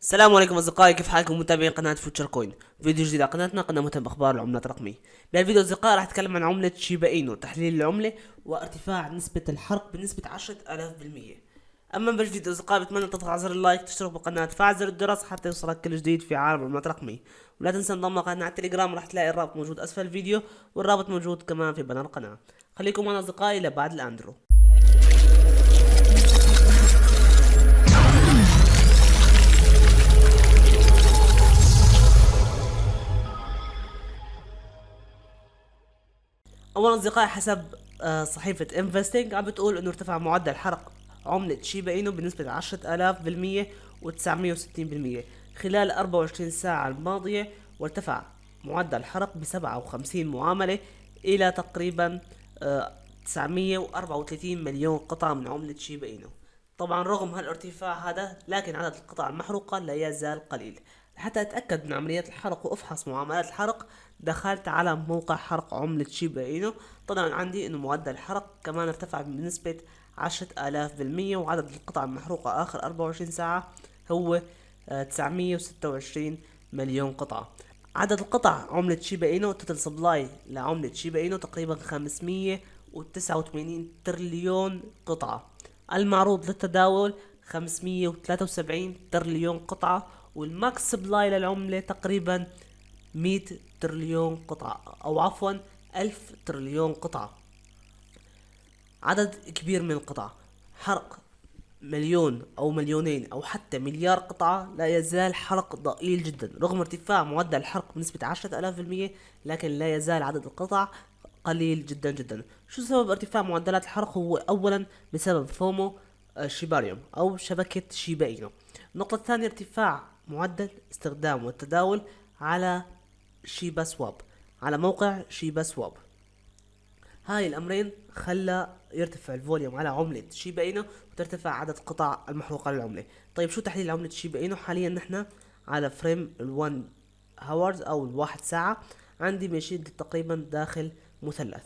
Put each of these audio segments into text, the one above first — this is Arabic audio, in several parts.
السلام عليكم اصدقائي، كيف حالكم متابعين قناه فيوتشر كوين؟ فيديو جديد على قناتنا، قناه مهتمه باخبار العملات الرقميه. بهالفيديو اصدقائي راح اتكلم عن عمله شيبا اينو، تحليل العمله وارتفاع نسبه الحرق بنسبه 10,000%. اما بالفيديو اصدقائي بتمنى تضغط على زر اللايك، تشترك بالقناه، تفعل زر الجرس حتى يوصلك كل جديد في عالم العملات الرقميه. ولا تنسى انضم لقناتنا على التليجرام، راح تلاقي الرابط موجود اسفل الفيديو، والرابط موجود كمان في بنر القناه. خليكم معنا اصدقائي لبعد الاندرو. اولا اصدقائي، حسب صحيفة انفستنج عم بتقول انه ارتفع معدل حرق عملة شيبا اينو بنسبة 10,000% و960% خلال 24 ساعة الماضية، وارتفع معدل الحرق ب57 معاملة الى تقريبا 934 مليون قطعة من عملة شيبا اينو. طبعا رغم هالارتفاع هذا، لكن عدد القطع المحروقة لا يزال قليل. لحتى اتأكد من عمليات الحرق وافحص معاملات الحرق، دخلت على موقع حرق عملة شيبا اينو. طلع عندي انه معدل الحرق كمان ارتفع بنسبة 10,000%، وعدد القطع المحروقة اخر 24 ساعة هو 926 مليون قطعة. عدد القطع عملة شيبا اينو، توتال سبلاي لعملة شيبا اينو تقريبا 589 تريليون قطعة. المعروض للتداول 573 تريليون قطعة، والماكس سبلاي للعملة تقريبا 100 تريليون قطعة، او عفوا 1000 تريليون قطعة. عدد كبير من القطع. حرق مليون او مليونين او حتى مليار قطعة لا يزال حرق ضئيل جدا، رغم ارتفاع معدل الحرق بنسبة 10,000%، لكن لا يزال عدد القطع قليل جدا جدا. شو سبب ارتفاع معدلات الحرق؟ هو اولا بسبب فومو شيباريوم او شبكة شيبا اينو. النقطة الثانية ارتفاع معدل استخدام والتداول على شيبا سواب، على موقع شيبا سواب. هاي الامرين خلى يرتفع الفوليوم على عملة شيبا اينو، وترتفع عدد قطع المحروقة للعملة. طيب شو تحليل عملة شيبا اينو؟ حاليا نحن على فريم ال1 هاورز او الواحد ساعة. عندي ماشي تقريبا داخل مثلث،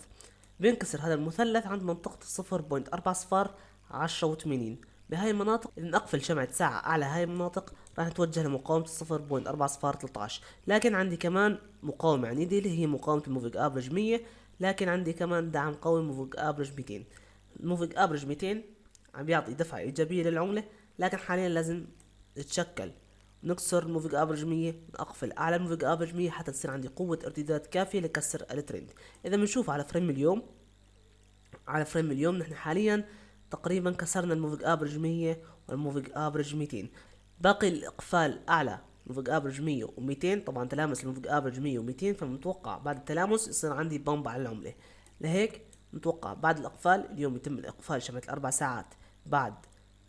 بينكسر هذا المثلث عند منطقة 0.401080. بهاي المناطق إذا نقفل شمعة ساعة أعلى هاي المناطق راح نتوجه لمقاومة 0.4013. لكن عندي كمان مقاومة عنيدة اللي هي مقاومة الموفيج افريج 100، لكن عندي كمان دعم قوي موفيج افريج 200. الموفيج افريج 200 عم بيعطي دفعة إيجابية للعملة، لكن حاليا لازم تتشكل نكسر الموفيج افريج 100، اقفل اعلى الموفيج افريج 100 حتى تصير عندي قوة ارتداد كافية لكسر الترند. اذا بنشوف على فريم اليوم، نحن حاليا تقريبا كسرنا الموفيج افريج 100 والموفيج افريج 200. باقي الاقفال اعلى موفيج افريج 100 و200، طبعا تلامس الموفيج افريج 100 و200، فمتوقع بعد التلامس يصير عندي بامب على العملة. لهيك نتوقع بعد الاقفال اليوم يتم الاقفال شمعة الاربع ساعات، بعد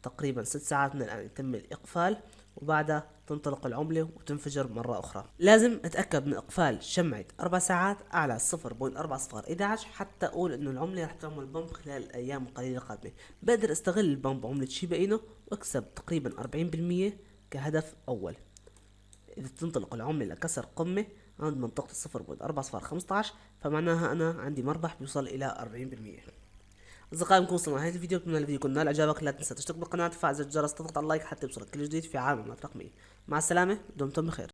تقريبا 6 ساعات من الان يتم الاقفال، وبعدها تنطلق العملة وتنفجر مرة أخرى. لازم أتأكد من إقفال شمعة 4 ساعات أعلى 0.4011 حتى أقول إنه العملة رح تعمل بمب خلال الأيام القليلة القادمة. بقدر أستغل البمب عملة شيبا إينو وأكسب تقريبا 40% كهدف أول. إذا تنطلق العملة لكسر قمة عند منطقة 0.4015، فمعناها أنا عندي مربح بيوصل إلى 40%. اصدقائي بنكون وصلنا لنهاية الفيديو، بتمنى الفيديو يكون نال اعجابك. لا تنسى تشترك بالقناة وتفعل زر الجرس، تضغط على اللايك حتى يوصلك كل جديد في عالم العملات الرقمية. مع السلامة، دمتم بخير.